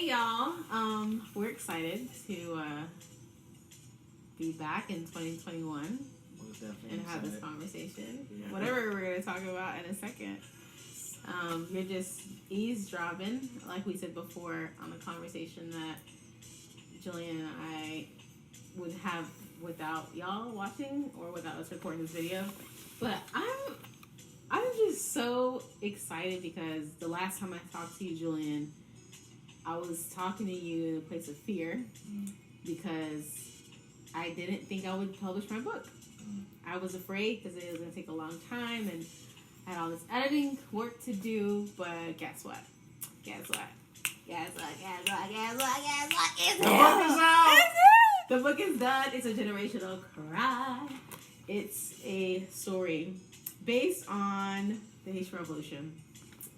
Hey y'all, we're excited to be back in 2021 and have this conversation. Yeah. Whatever we're going to talk about in a second. You're just eavesdropping, like we said before, on the conversation that Jillian and I would have without y'all watching or without us recording this video. But I'm just so excited because the last time I talked to you, Jillian, I was talking to you in a place of fear because I didn't think I would publish my book. I was afraid because it was going to take a long time and I had all this editing work to do, but guess what? It's the book is out! The book is done. It's a generational cry. It's a story based on the Haitian Revolution.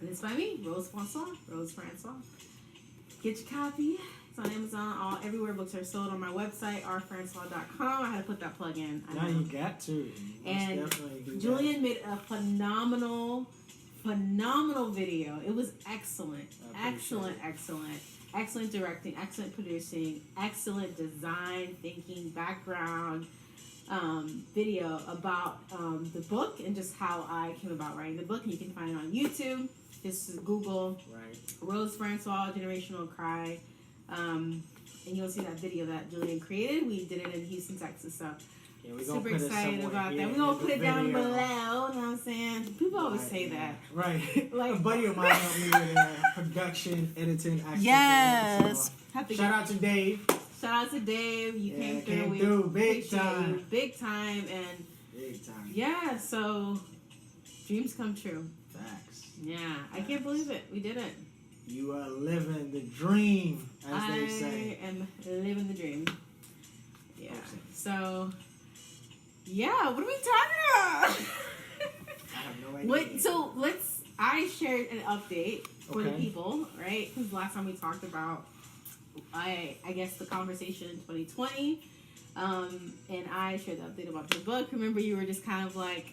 And it's by me, Rose Francois. Get your copy. It's on Amazon. Everywhere books are sold. On my website, rfrancois.com. I had to put that plug in. Now you got to. And Jillian made a phenomenal video. It was excellent. Excellent directing, excellent producing, excellent design, thinking, background, video about the book and just how I came about writing the book. And you can find it on YouTube. Just Google Rose Francois Generational Cry, and you'll see that video that Jillian created. We did it in Houston, Texas, so super excited about that. We're going to put it down below, you know what I'm saying? People always say that. Right. Like, a buddy of mine helped me with production, editing, acting. Yes. Shout out to Dave. You came through. Big time. Big time. Yeah, so dreams come true. Facts. Yeah, I can't believe it. We did it. You are living the dream, as they say. I am living the dream. Yeah. So, yeah, what are we talking about? I have no idea. I shared an update for the people, right? Because last time we talked about, I guess, the conversation in 2020, and I shared the update about the book. Remember, you were just kind of like,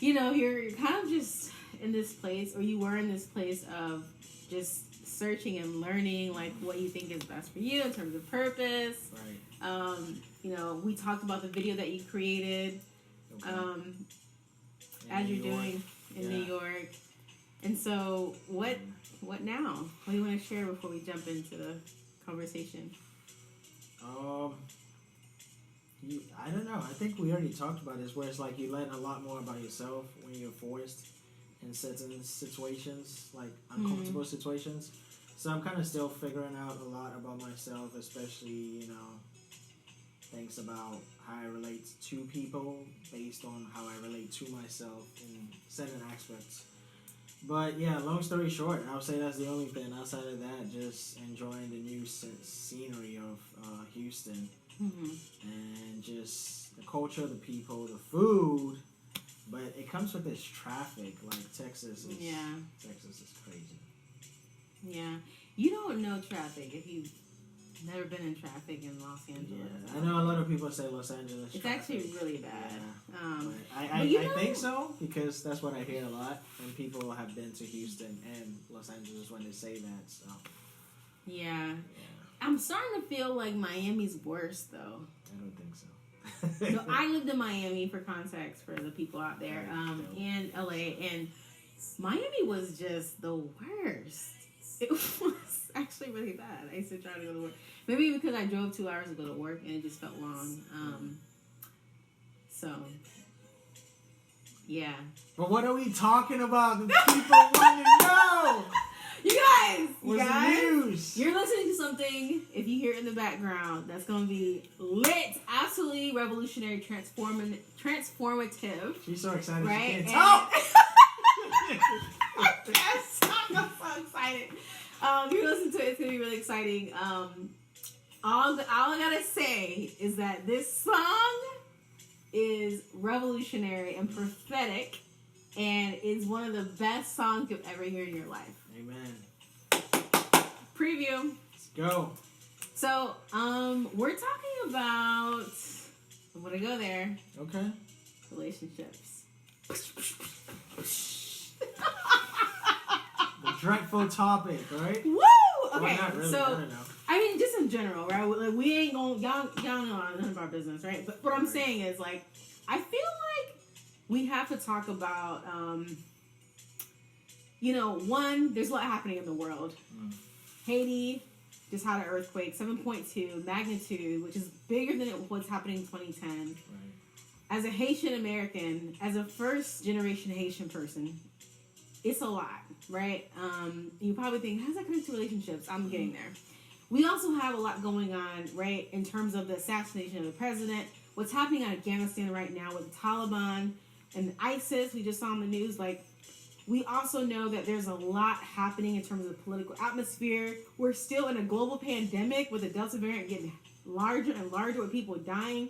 you know, you're kind of just in this place, or you were in this place of just searching and learning, like, what you think is best for you in terms of purpose. Right. You know, we talked about the video that you created, as you're doing in New York. And so, what now? What do you want to share before we jump into the conversation? I don't know. I think we already talked about this, where it's like you learn a lot more about yourself when you're forced in certain situations, like uncomfortable situations. So I'm kind of still figuring out a lot about myself, especially, you know, things about how I relate to people based on how I relate to myself in certain aspects. But yeah, long story short, I would say that's the only thing. Outside of that, just enjoying the new scenery of Houston. And just the culture, the people, the food. But it comes with this traffic. Like Texas is crazy. Yeah. You don't know traffic if you've never been in traffic in Los Angeles. Yeah. I know a lot of people say Los Angeles it's traffic. Actually really bad. Yeah. I think so, because that's what I hear a lot. And people have been to Houston and Los Angeles when they say that. So. Yeah. I'm starting to feel like Miami's worse, though. I don't think so. No, I lived in Miami, for context, for the people out there, and LA, and Miami was just the worst. It was actually really bad. I used to try to go to work. Maybe because I drove 2 hours to go to work, and it just felt long. So, yeah. But what are we talking about? The people want to know! You guys, the news? You're listening to something, if you hear it in the background, that's going to be lit, absolutely revolutionary, transformative. She's so excited, right? She can't talk! Yes, I'm so excited. You're listening to it, it's going to be really exciting. All I got to say is that this song is revolutionary and prophetic, and is one of the best songs you'll ever hear in your life. Amen. Preview. Let's go. So, we're talking about, I'm gonna go there. Okay. Relationships. The dreadful topic, right? Woo! okay. not really? So I don't know. I mean, just in general, right? Like, we ain't gonna y'all know none of our business, right? But what I'm saying is, like, I feel like we have to talk about, one, there's a lot happening in the world. Haiti just had an earthquake, 7.2 magnitude, which is bigger than what's happening in 2010. Right. As a Haitian American, as a first generation Haitian person, it's a lot, right? You probably think, how's that connect to relationships? I'm getting there. We also have a lot going on, right, in terms of the assassination of the president, what's happening in Afghanistan right now with the Taliban and ISIS. We just saw on the news, like, we also know that there's a lot happening in terms of the political atmosphere. We're still in a global pandemic with the Delta variant getting larger and larger with people dying.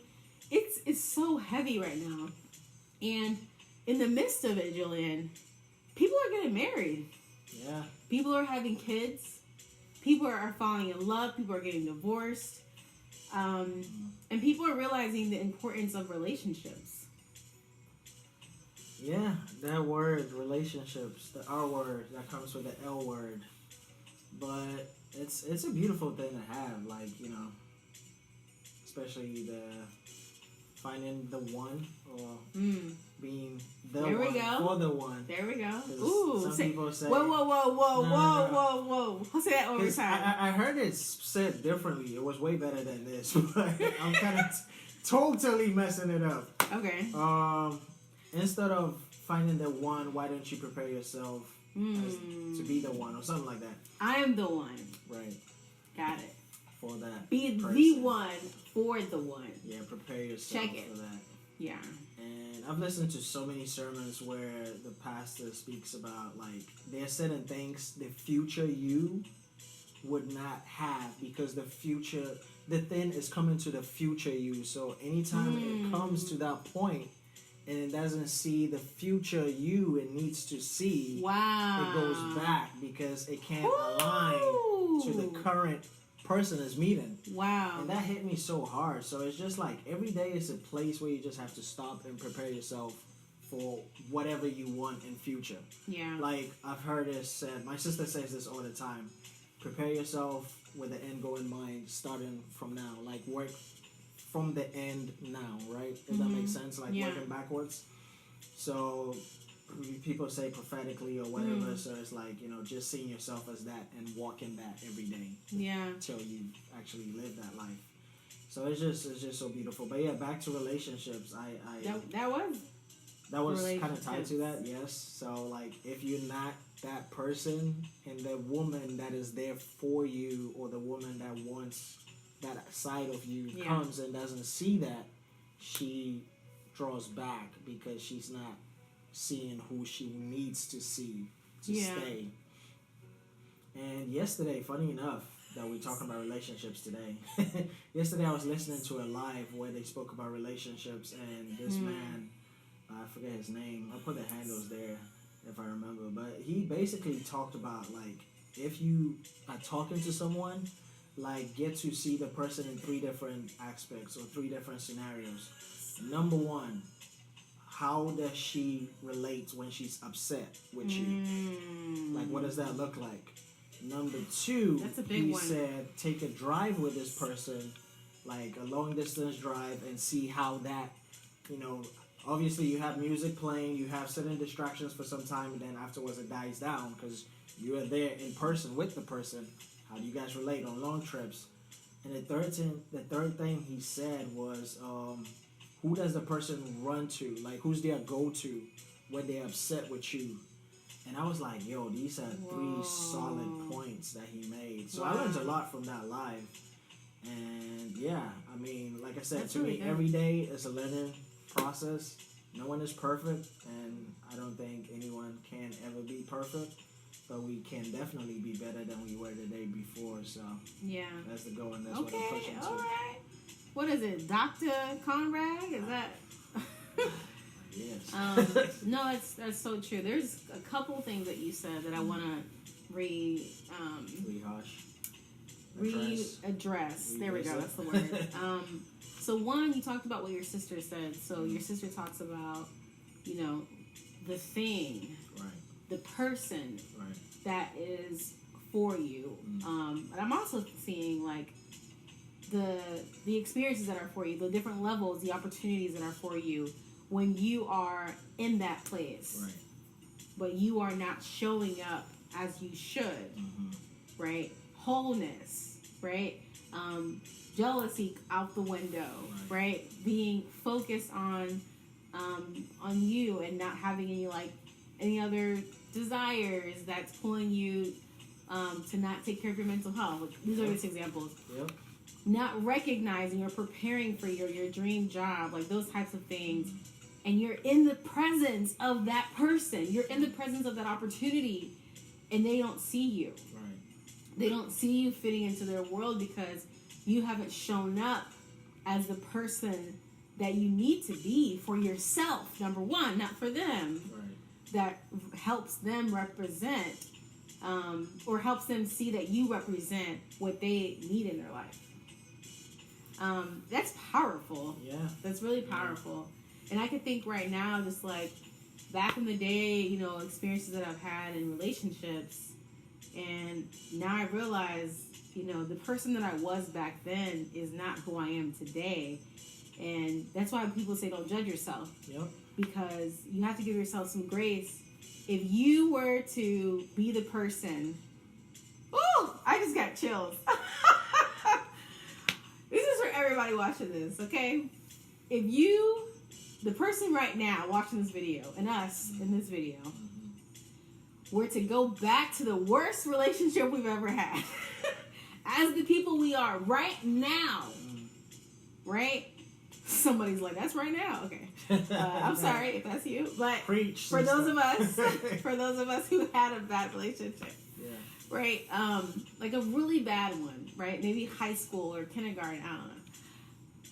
It's so heavy right now. And in the midst of it, Julian, people are getting married. Yeah. People are having kids. People are falling in love. People are getting divorced. And people are realizing the importance of relationships. Yeah, that word, relationships, the R word, that comes with the L word. But it's a beautiful thing to have, like, especially the finding the one or being the there we one go. for the one. There we go. Ooh, some people say, whoa. I'll say that one more time. I heard it said differently. It was way better than this, but I'm kind of totally messing it up. Okay. Instead of finding the one, why don't you prepare yourself to be the one or something like that? I am the one. Right. Got it. For that. Be person. the one for the one. Yeah, prepare yourself Check it. for that. Yeah. And I've listened to so many sermons where the pastor speaks about, like, there are certain things the future you would not have because the thing is coming to the future you. So anytime it comes to that point, and it doesn't see the future you it needs to see, it goes back because it can't align to the current person is meeting. Wow. And that hit me so hard. So it's just like every day is a place where you just have to stop and prepare yourself for whatever you want in future. Yeah. Like I've heard it said, my sister says this all the time, prepare yourself with the end goal in mind starting from now. Like work from the end now, right? If that makes sense, like working backwards. So people say prophetically or whatever, so it's like, just seeing yourself as that and walking that every day. Yeah. Till you actually live that life. So it's just so beautiful. But yeah, back to relationships. That was kind of tied to that, yes. So like if you're not that person and the woman that is there for you or the woman that wants that side of you comes and doesn't see that, she draws back because she's not seeing who she needs to see to stay. And yesterday, funny enough that we're talking about relationships today, yesterday I was listening to a live where they spoke about relationships, and this man, I forget his name, I'll put the handles there if I remember, but he basically talked about, like, if you are talking to someone, like, get to see the person in 3 different aspects or 3 different scenarios. Number 1, how does she relate when she's upset with you? Like, what does that look like? Number 2, that's a big he one. said, take a drive with this person, like a long distance drive, and see how that, obviously you have music playing, you have certain distractions for some time, and then afterwards it dies down because you are there in person with the person. How do you guys relate on long trips? And the third thing he said was, who does the person run to? Like, who's their go-to when they're upset with you? And I was like, yo, these are 3 solid points that he made. So I learned a lot from that live. And yeah, I mean, like I said, that's to really me, good. every day is a learning process. No one is perfect, and I don't think anyone can ever be perfect. But we can definitely be better than we were the day before. So yeah, that's the goal, and that's what I'm pushing to. All right. What is it, Dr. Conrad? Is that? Yes. No, that's so true. There's a couple things that you said that I want to readdress. There we go. That's the word. So one, you talked about what your sister said. So your sister talks about, the thing, right, the person, right, that is for you. But I'm also seeing like the experiences that are for you, the different levels, the opportunities that are for you when you are in that place. Right. But you are not showing up as you should. Right? Wholeness, right? Jealousy out the window, right? Being focused on you and not having any other desires that's pulling you to not take care of your mental health. These are just examples. Yep. Not recognizing or preparing for your dream job, like those types of things. And you're in the presence of that person. You're in the presence of that opportunity, and they don't see you. Right. They don't see you fitting into their world because you haven't shown up as the person that you need to be for yourself, number one, not for them. Right. That helps them represent or helps them see that you represent what they need in their life. That's powerful. Yeah. That's really powerful. And I could think right now, just like back in the day, experiences that I've had in relationships. And now I realize, the person that I was back then is not who I am today. And that's why people say don't judge yourself. Yep. Because you have to give yourself some grace. If you were to be the person... Ooh! I just got chills. This is for everybody watching this, okay? If you... The person right now watching this video, and us in this video, were to go back to the worst relationship we've ever had, as the people we are right now, right? Somebody's like, that's right now. Okay. I'm sorry if that's you. But Preach, for those of us who had a bad relationship, right? Like a really bad one, right? Maybe high school or kindergarten, I don't know.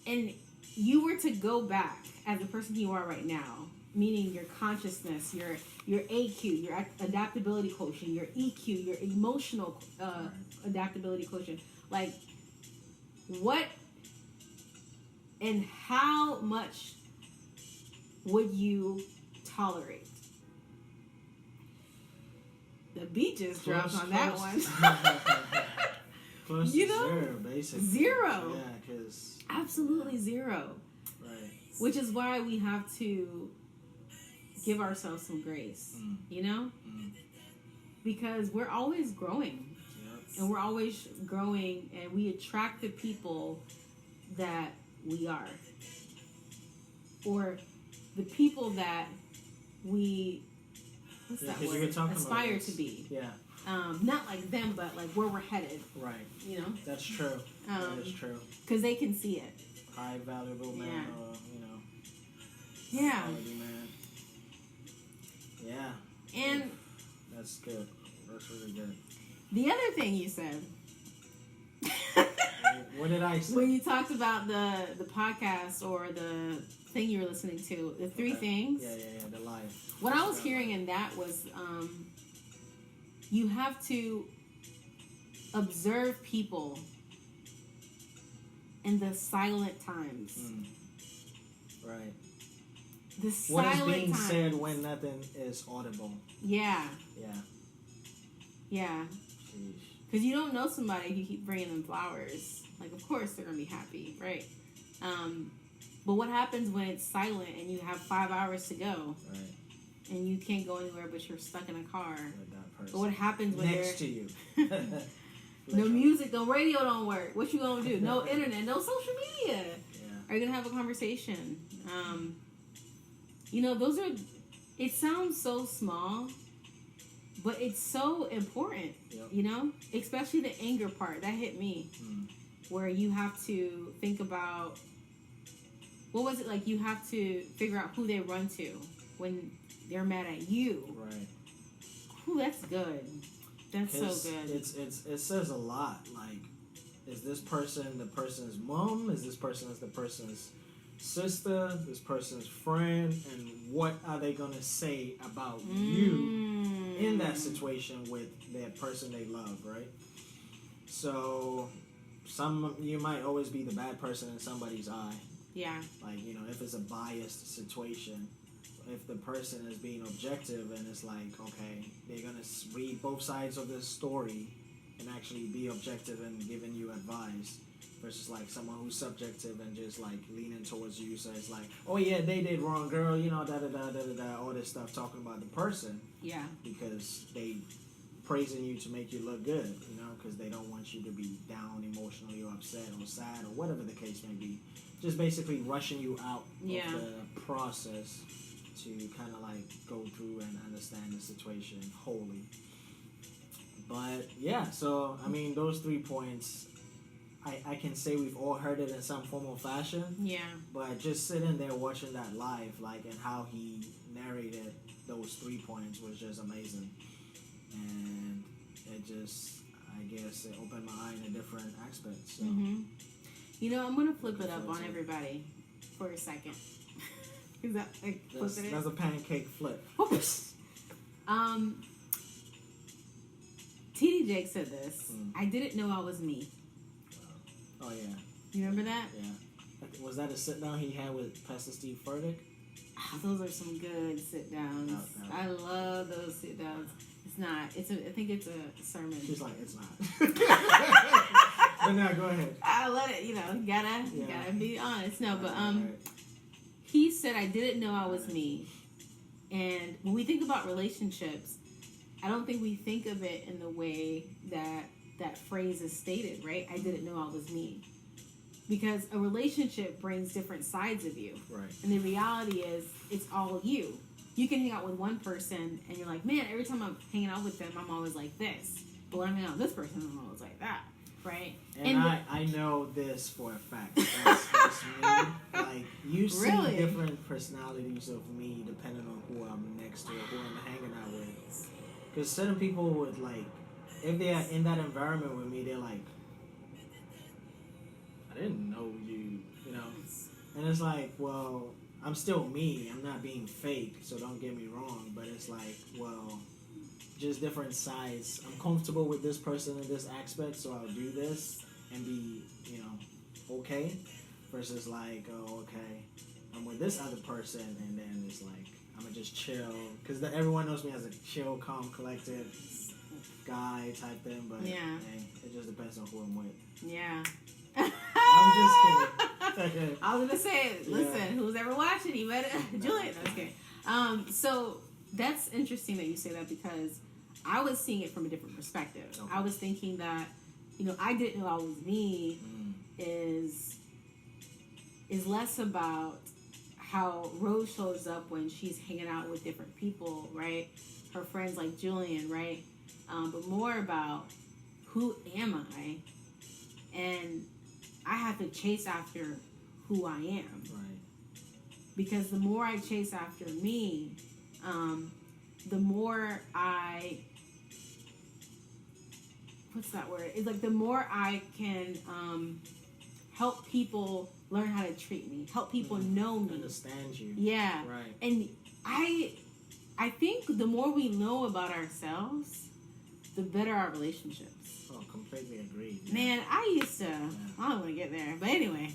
And you were to go back as the person you are right now, meaning your consciousness, your AQ, your adaptability quotient, your EQ, your emotional adaptability quotient. Like, what and how much would you tolerate? The beat just dropped on that one. Close to zero, basically. Zero. Yeah, because... Absolutely zero. Right. Which is why we have to give ourselves some grace, Because we're always growing. Yep. And we're always growing, and we attract the people that we are. Or the people that we aspire to be. Yeah. Not like them, but like where we're headed. Right. That's true. That is true. Because they can see it. High valuable man, or quality man. Yeah. And that's good. That's really good. The other thing you said. What did I say? When you talked about the podcast or the thing you were listening to, the three things. Yeah, the life. What I was hearing in that was you have to observe people in the silent times. Right. The silent times. What is being said when nothing is audible. Yeah. Yeah. Because you don't know somebody if you keep bringing them flowers. Like, of course they're going to be happy, right? But what happens when it's silent and you have 5 hours to go? Right. And you can't go anywhere but you're stuck in a car. With that person. But what happens when next to you? No music, no radio don't work. What you gonna do? No internet, no social media. Yeah. Are you gonna have a conversation? Those are. It sounds so small, but it's so important. Yep. Especially the anger part that hit me, where you have to think about. What was it like? You have to figure out who they run to when they're mad at you. Right. Ooh, that's good. That's so good. It says a lot. Like, is this person the person's mom? Is this person the person's sister? This person's friend? And what are they gonna say about you in that situation with that person they love? Right. So, you might always be the bad person in somebody's eye. Yeah. Like, if it's a biased situation. If the person is being objective and it's like, okay, they're going to read both sides of this story and actually be objective and giving you advice versus like someone who's subjective and just like leaning towards you. So it's like, oh yeah, they did wrong, girl, you know, da da da da da da, all this stuff talking about the person. Yeah. Because they praising you to make you look good, you know, because they don't want you to be down emotionally or upset or sad or whatever the case may be. Just basically rushing you out of the process to kind of like go through and understand the situation wholly. But yeah, so I mean, those 3 points, I can say we've all heard it in some form or fashion. Yeah. But just sitting there watching that live, like, and how he narrated those 3 points was just amazing. And it just, I guess, it opened my eye in a different aspect. So. Mm-hmm. You know, I'm gonna flip it up on everybody for a second. Is that like flipping it? That's a pancake flip. TD Jake said this. I didn't know I was me. Oh yeah. You remember that? Yeah. Was that a sit down he had with Pastor Steve Furtick? Oh, those are some good sit downs. No. I love those sit downs. It's not. I think it's a sermon. She's like, it's not. But now, go ahead. I let it. You know, gotta be honest. No, but he said I didn't know I was me. And when we think about relationships, I don't think we think of it in the way that phrase is stated, right? I didn't know I was me. Because a relationship brings different sides of you. Right. And the reality is, it's all you. You can hang out with one person, and you're like, man, every time I'm hanging out with them, I'm always like this. But when I'm hanging out with this person, I'm always like that. Right? And I know this for a fact. That's me. Like, you see different personalities of me depending on who I'm next to or who I'm hanging out with. Because certain people would, like, if they're in that environment with me, they're like, I didn't know you, you know? And it's like, well, I'm still me. I'm not being fake, so don't get me wrong. But it's like, well, just different sides. I'm comfortable with this person in this aspect, so I'll do this and be, you know, okay. Versus like, oh, okay, I'm with this other person, and then it's like, I'm going to just chill. Because everyone knows me as a chill, calm, collected guy type thing. But hey, it just depends on who I'm with. Yeah. I'm just kidding. I was gonna say, listen, who's ever watching, you better Julian. No, kidding. So that's interesting that you say that, because I was seeing it from a different perspective. Okay. I was thinking that, you know, I didn't know I was me is less about how Rose shows up when she's hanging out with different people, right? Her friends like Julian, right? But more about who am I, and I have to chase after who I am. Right. Because the more I chase after me, the more what's that word? It's like the more I can help people learn how to treat me, help people know me. Understand you. Yeah. Right. And I think the more we know about ourselves, the better our relationships. Oh, completely agreed. Yeah. Man, I used to, I don't want to get there, but anyway,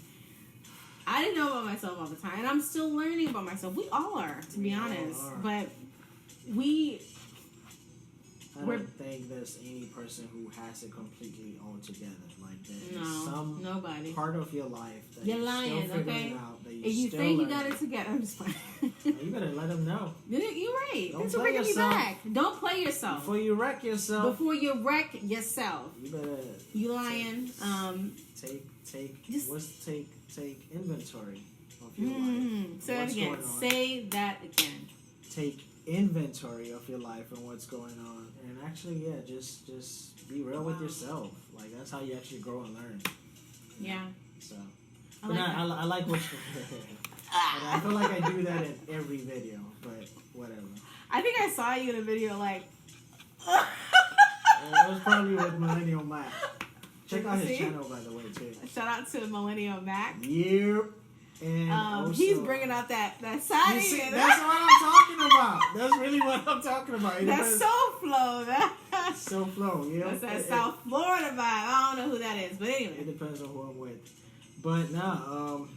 I didn't know about myself all the time, and I'm still learning about myself. We all are, to be honest, but I don't think there's any person who has it completely all together. Like, there's some nobody. part of your life that you're lying, still figuring out. That if you think you got it together, I'm just playing. You better let them know. You're right. Thanks for bringing me back. Don't play yourself. Before you wreck yourself. You better. You lying. Take inventory of your life. Say that again. Say that again. Take inventory of your life and what's going on, and actually, just be real with yourself. Like, that's how you actually grow and learn. Yeah. So, I like what you. I feel like I do that in every video, but whatever. I think I saw you in a video like. It was probably with Millennial Mac. Check out his channel, by the way, too. Shout out to Millennial Mac. Yep. And also, he's bringing out that side. That's what I'm talking about. That's really what I'm talking about. That's soul flow. Soul flow, yeah. That's that South Florida vibe. I don't know who that is, but anyway. It depends on who I'm with. But now,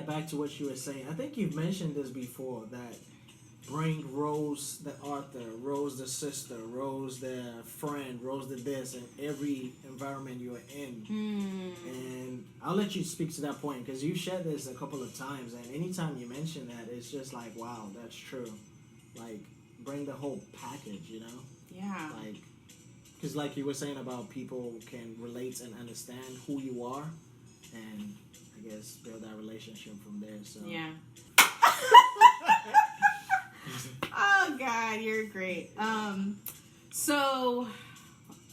back to what you were saying. I think you've mentioned this before, that bring Rose the author, Rose the sister, Rose the friend, Rose the this in every environment you're in. And I'll let you speak to that point because you shared this a couple of times, and anytime you mention that, it's just like, wow, that's true. Like, bring the whole package, you know? Yeah. Like, because like you were saying about people can relate and understand who you are, and I guess build that relationship from there. So yeah. Oh God, you're great. So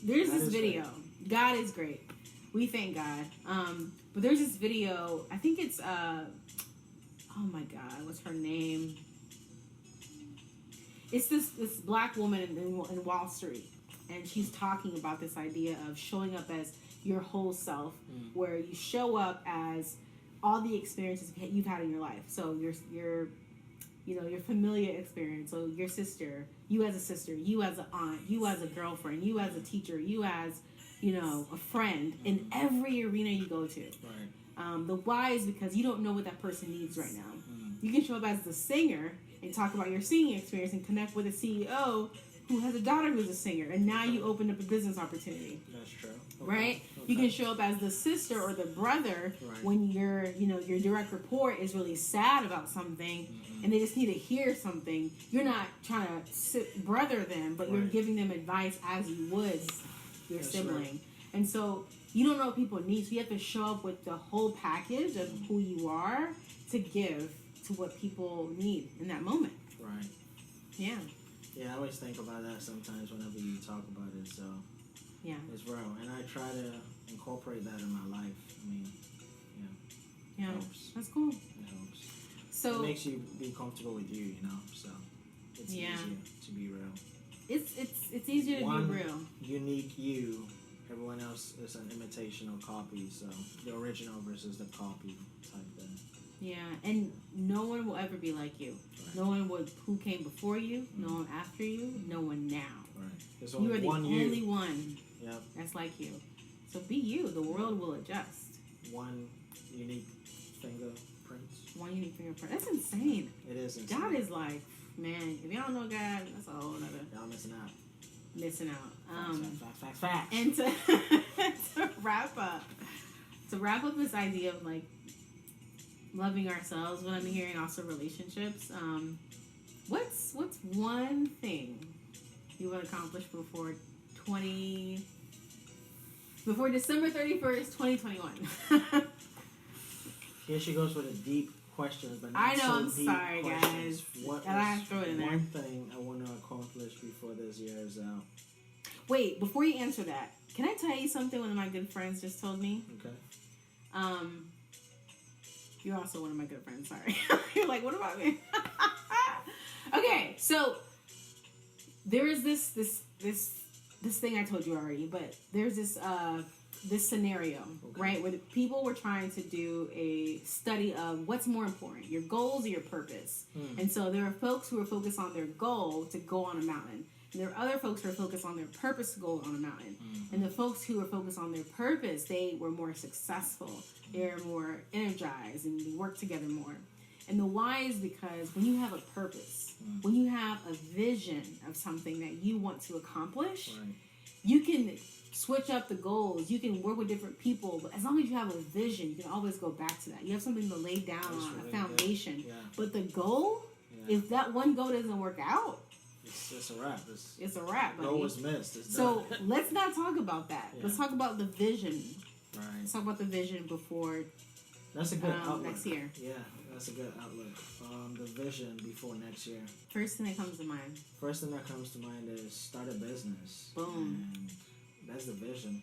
there's this video. Great. God is great. We thank God. But there's this video. I think it's oh my God, what's her name? It's this black woman in Wall Street, and she's talking about this idea of showing up as your whole self, where you show up as all the experiences you've had in your life. So your familiar experience. So your sister, you as a sister, you as an aunt, you as a girlfriend, you as a teacher, you as, a friend in every arena you go to. Right. The why is because you don't know what that person needs right now. You can show up as the singer and talk about your singing experience and connect with a CEO who has a daughter who's a singer, and now you open up a business opportunity. That's true. Okay. Right? Okay. You can show up as the sister or the brother when your direct report is really sad about something, and they just need to hear something. You're not trying to brother them, but you're giving them advice as you would your sibling. Right. And so you don't know what people need, so you have to show up with the whole package of who you are to give to what people need in that moment. Right. Yeah. Yeah, I always think about that sometimes whenever you talk about it, so yeah, it's real. And I try to incorporate that in my life. I mean, yeah. It helps. That's cool. It helps. So it makes you be comfortable with you, so it's easier to be real. It's easier to be real. Unique you. Everyone else is an imitation or copy, so the original versus the copy type thing. Yeah, and no one will ever be like you. Right. No one who came before you, no one after you, no one now. Right. You are the only one Yep. that's like you. So be you. The world will adjust. One unique fingerprint. One unique fingerprint. That's insane. It is insane. God is like, man, if y'all don't know God, that's a whole other. Y'all missing out. Facts. And to wrap up this idea of like loving ourselves, what I'm hearing also relationships. What's one thing you want to accomplish before December 31st, 2021? Here she goes with a deep questions, but not I know. so I'm deep sorry, questions. guys. What I throw it in one there. thing I want to accomplish before this year is out? Wait, before you answer that, can I tell you something one of my good friends just told me? Okay. You're also one of my good friends. Sorry. You're like, what about me? Okay, so there is this thing I told you already, but there's this scenario, right, where the people were trying to do a study of what's more important, your goals or your purpose. And so there are folks who are focused on their goal to go on a mountain. And there are other folks who are focused on their purpose to go on a mountain. And the folks who were focused on their purpose, they were more successful. They were more energized and they worked together more. And the why is because when you have a purpose, when you have a vision of something that you want to accomplish, you can switch up the goals. You can work with different people. But as long as you have a vision, you can always go back to that. You have something to lay down on, a foundation. Yeah. But the goal, if that one goal doesn't work out, it's a wrap. It's a wrap, buddy. Goal was missed. It's so let's not talk about that. Let's talk about the vision. Right. Let's talk about the vision before that's a good outlook. Next year. Yeah, that's a good outlook. The vision before next year. First thing that comes to mind. First thing that comes to mind is start a business. Boom. And that's the vision.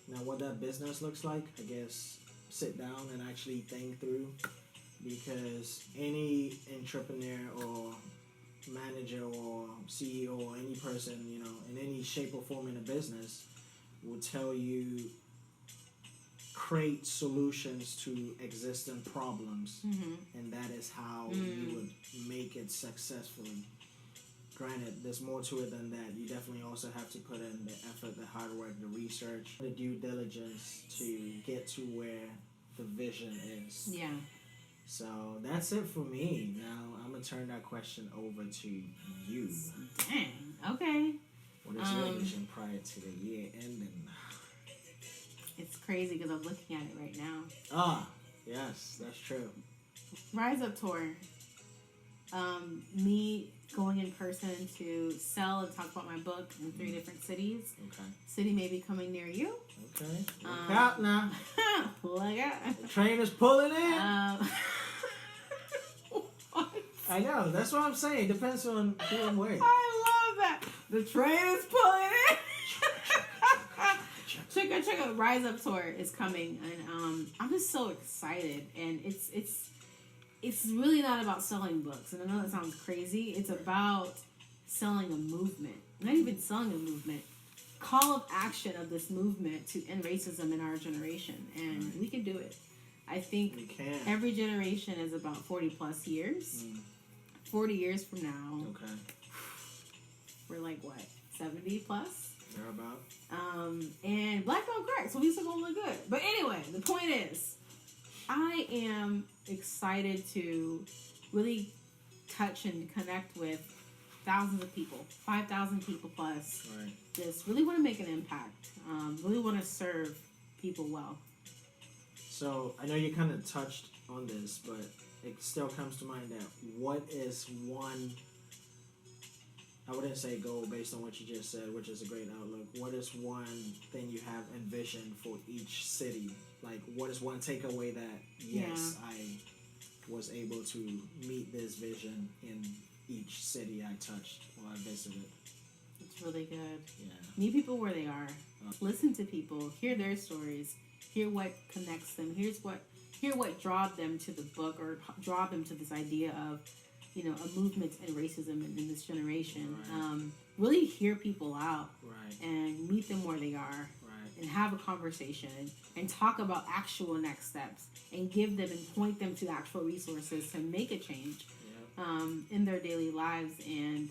Now, what that business looks like, I guess, sit down and actually think through, because any entrepreneur or manager or CEO or any person, in any shape or form in a business will tell you create solutions to existing problems, and that is how you would make it successfully. Granted, there's more to it than that. You definitely also have to put in the effort, the hard work, the research, the due diligence to get to where the vision is. Yeah. So that's it for me. Now, I'm going to to turn that question over to you. Dang. Okay. What is your vision prior to the year ending? It's crazy because I'm looking at it right now. Ah, yes, that's true. Rise Up Tour. Me going in person to sell and talk about my book in 3 different cities. Okay. City may be coming near you. Okay. Look out now. Look out. The train is pulling in. What? I know. That's what I'm saying. Depends on who and where. I love that. The train is pulling in. Chicka Rise Up Tour is coming, and I'm just so excited. And it's really not about selling books. And I know that sounds crazy. It's about selling a movement. Not even selling a movement. Call of action of this movement to end racism in our generation, and we can do it. I think every generation is about 40 plus years. 40 years from now, we're like what, 70 plus? They're about. And black don't crack, so we still gonna look good. But anyway, the point is, I am excited to really touch and connect with thousands of people, 5,000 people plus. Right. Just really want to make an impact. Really want to serve people well. So I know you kind of touched on this, but it still comes to mind that what is one, I wouldn't say goal based on what you just said, which is a great outlook. What is one thing you have envisioned for each city? Like, what is one takeaway that, yes, I was able to meet this vision in each city I touched or I visited? It's really good. Yeah. Meet people where they are. Listen to people. Hear their stories. Hear what connects them. Hear what drove them to the book or drove them to this idea of, a movement in racism in this generation. Right. Really hear people out. Right. And meet them where they are. Right. And have a conversation and talk about actual next steps and give them and point them to actual resources to make a change in their daily lives. And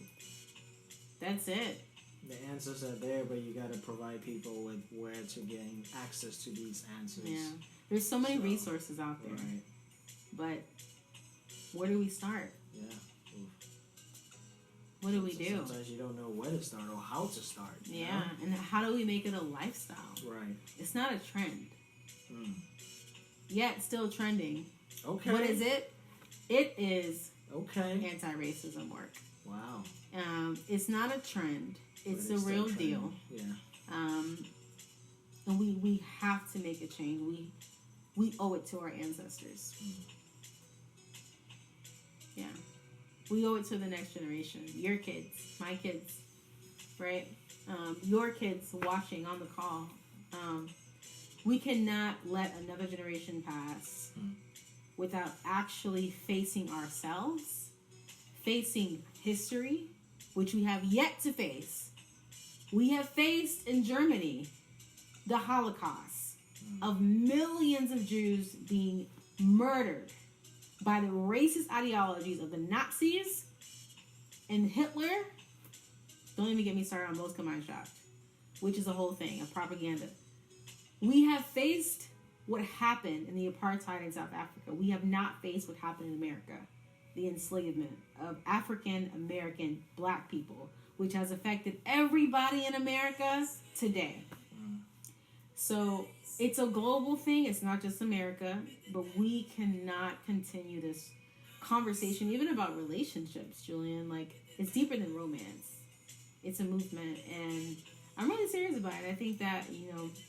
that's it. The answers are there, but you got to provide people with where to gain access to these answers. Yeah. There's so many resources out there. Right. But where do we start? Yeah. Oof. What do we do? Sometimes you don't know where to start or how to start. Yeah. Know? And how do we make it a lifestyle? Right. It's not a trend. Yet still trending. Okay. What is it? It is anti-racism work. Wow. It's not a trend. It's a real deal. Yeah. And we have to make a change. We owe it to our ancestors. Yeah. We owe it to the next generation. Your kids, my kids, right? Your kids watching on the call. We cannot let another generation pass without actually facing ourselves, facing history, which we have yet to face. We have faced in Germany the Holocaust of millions of Jews being murdered by the racist ideologies of the Nazis and Hitler. Don't even get me started on Moskowitz, which is a whole thing of propaganda. We have faced what happened in the apartheid in South Africa. We have not faced what happened in America, the enslavement of African American black people, which has affected everybody in America today. So it's a global thing. It's not just America, but we cannot continue this conversation, even about relationships, Julian. Like, it's deeper than romance. It's a movement, and I'm really serious about it. I think that,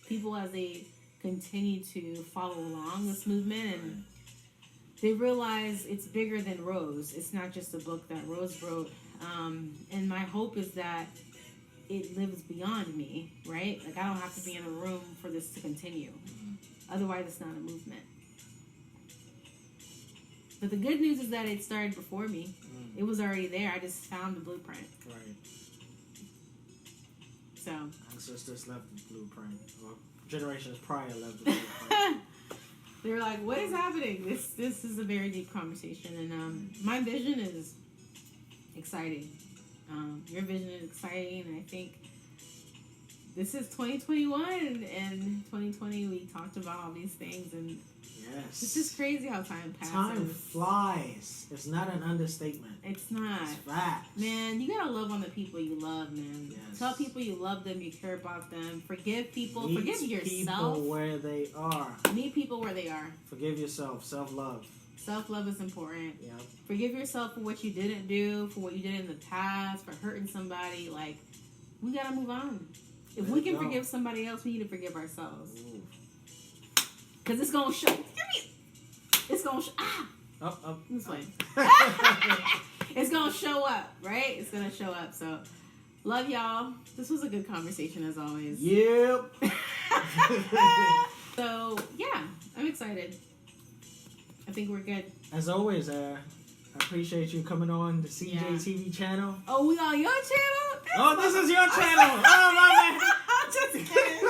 people as they continue to follow along this movement and they realize it's bigger than Rose. It's not just a book that Rose wrote. And my hope is that it lives beyond me, right? Like, I don't have to be in a room for this to continue. Otherwise, it's not a movement. But the good news is that it started before me. It was already there. I just found the blueprint. Right. So. Ancestors left the blueprint. Or generations prior left the blueprint. They were like, what is happening? This is a very deep conversation. And my vision is exciting. Your vision is exciting. And I think this is 2021. And 2020, we talked about all these things. And Yes. It's just crazy how time passes. Time flies. It's not an understatement. It's not. It's facts. Man, you gotta love on the people you love, man. Yes. Tell people you love them, you care about them. Forgive people. Meet Forgive yourself. people where they are. Meet people where they are. Forgive yourself. Self-love. Self-love is important. Yep. Forgive yourself for what you didn't do, for what you did in the past, for hurting somebody. Like, we gotta move on. If we can forgive somebody else, we need to forgive ourselves. Because it's gonna show. It's gonna Up. this way. It's gonna show up, right? It's gonna show up. So, love y'all. This was a good conversation as always. Yep. So, yeah, I'm excited. I think we're good. As always, I appreciate you coming on the CJ TV channel. Oh, we on your channel? Oh, this is your channel. Oh, my man. Just kidding.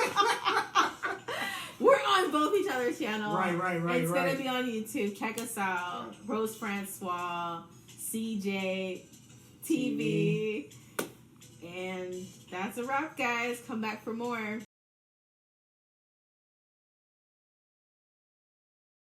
We're on both each other's channel. Right. It's going to be on YouTube. Check us out. Rose Francois, CJ TV. And that's a wrap, guys. Come back for more.